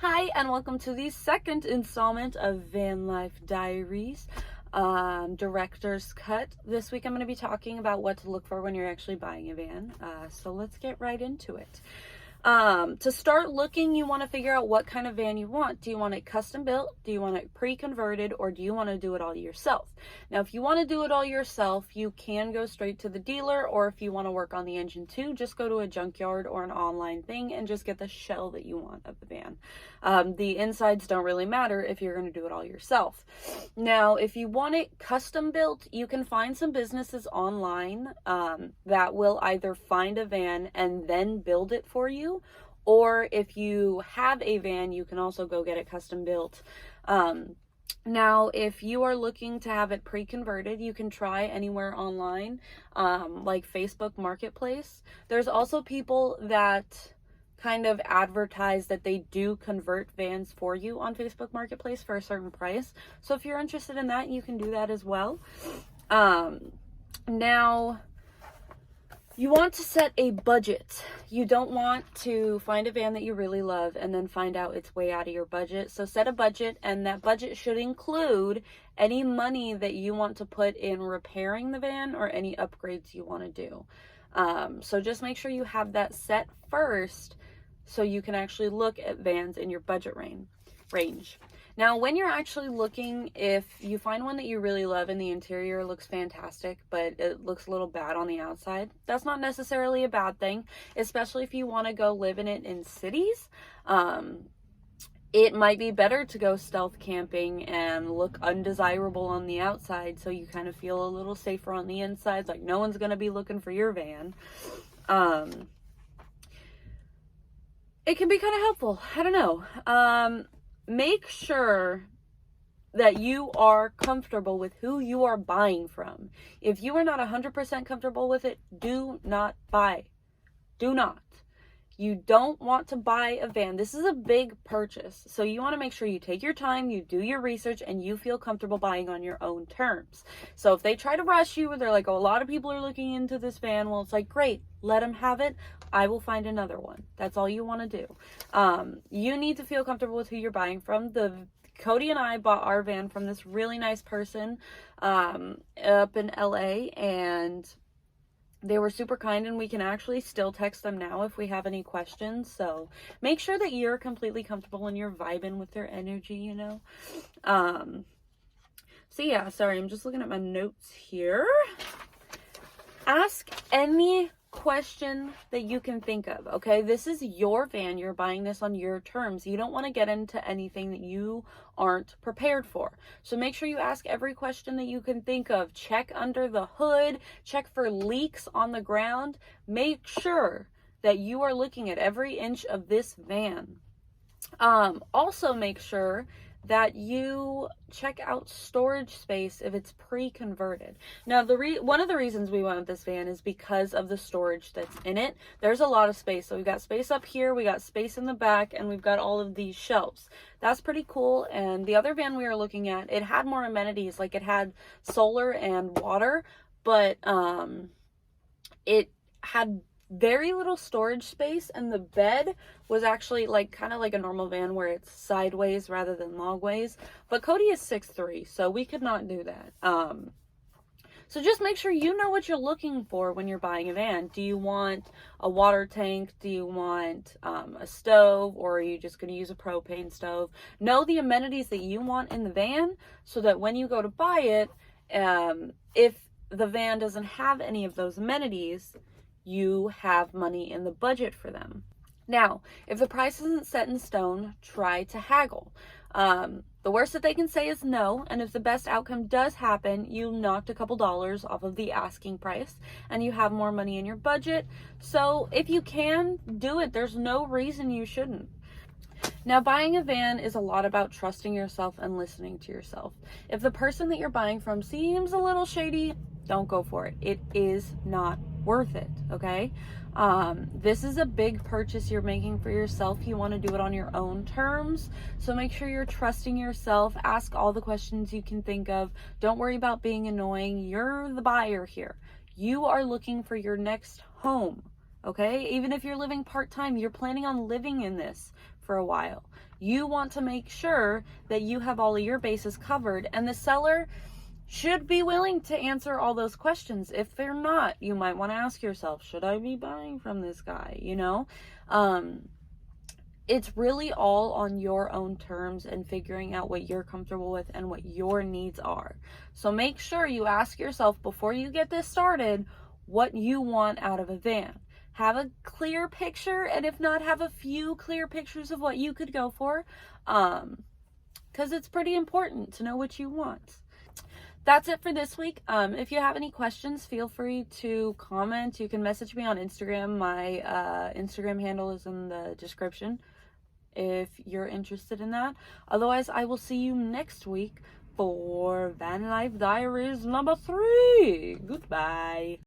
Hi, and welcome to the second installment of Van Life Diaries, Director's Cut. This week I'm going to be talking about what to look for when you're actually buying a van. So let's get right into it. To start looking, you want to figure out what kind of van you want. Do you want it custom built? Do you want it pre-converted? Or do you want to do it all yourself? Now, if you want to do it all yourself, you can go straight to the dealer, or if you want to work on the engine too, just go to a junkyard or an online thing and just get the shell that you want of the van. The insides don't really matter if you're going to do it all yourself. Now, if you want it custom built, you can find some businesses online that will either find a van and then build it for you. Or if you have a van, you can also go get it custom built. Now, if you are looking to have it pre-converted, you can try anywhere online, like Facebook Marketplace. There's also people that kind of advertise that they do convert vans for you on Facebook Marketplace for a certain price. So if you're interested in that, you can do that as well. Now, you want to set a budget. You don't want to find a van that you really love and then find out it's way out of your budget. So set a budget, and that budget should include any money that you want to put in repairing the van or any upgrades you want to do. So just make sure you have that set first so you can actually look at vans in your budget range. Now, when you're actually looking, if you find one that you really love and the interior looks fantastic, but it looks a little bad on the outside, that's not necessarily a bad thing, especially if you want to go live in it in cities. It might be better to go stealth camping and look undesirable on the outside so you kind of feel a little safer on the inside, like no one's going to be looking for your van. It can be kind of helpful. I don't know. Make sure that you are comfortable with who you are buying from. If you are not 100% comfortable with it, do not buy. Do not. You don't want to buy a van. This is a big purchase. So you want to make sure you take your time, you do your research, and you feel comfortable buying on your own terms. So if they try to rush you, they're like, oh, a lot of people are looking into this van. Well, it's like, great, let them have it. I will find another one. That's all you want to do. You need to feel comfortable with who you're buying from. Cody and I bought our van from this really nice person up in LA, and they were super kind, and we can actually still text them now if we have any questions. So make sure that you're completely comfortable and you're vibing with their energy, you know. So yeah, sorry, I'm just looking at my notes here. Ask any question that you can think of, okay? This is your van. You're buying this on your terms. You don't want to get into anything that you aren't prepared for. So make sure you ask every question that you can think of. Check under the hood. Check for leaks on the ground. Make sure that you are looking at every inch of this van. Also make sure that you check out storage space if it's pre-converted. Now, one of the reasons we went with this van is because of the storage that's in it. There's a lot of space. So we've got space up here, we got space in the back, and we've got all of these shelves. That's pretty cool. And the other van we were looking at, it had more amenities, like it had solar and water, but it had very little storage space, and the bed was actually like kind of like a normal van where it's sideways rather than longways. But Cody is 6'3", so we could not do that. So just make sure you know what you're looking for when you're buying a van. Do you want a water tank? Do you want a stove? Or are you just going to use a propane stove? Know the amenities that you want in the van so that when you go to buy it, if the van doesn't have any of those amenities, you have money in the budget for them. Now, if the price isn't set in stone, try to haggle. The worst that they can say is no, and if the best outcome does happen, you knocked a couple dollars off of the asking price and you have more money in your budget. So if you can, do it. There's no reason you shouldn't. Now, buying a van is a lot about trusting yourself and listening to yourself. If the person that you're buying from seems a little shady, don't go for it. It is not worth it, okay? This is a big purchase you're making for yourself. You want to do it on your own terms. So make sure you're trusting yourself. Ask all the questions you can think of. Don't worry about being annoying. You're the buyer here. You are looking for your next home, okay? Even if you're living part-time, you're planning on living in this for a while. You want to make sure that you have all of your bases covered, and the seller should be willing to answer all those questions. If they're not, you might want to ask yourself, should I be buying from this guy? You know, it's really all on your own terms and figuring out what you're comfortable with and what your needs are. So make sure you ask yourself before you get this started what you want out of a van. Have a clear picture, and if not, have a few clear pictures of what you could go for, because it's pretty important to know what you want. That's it for this week. If you have any questions, feel free to comment. You can message me on Instagram. My Instagram handle is in the description if you're interested in that. Otherwise, I will see you next week for Van Life Diaries number 3. Goodbye.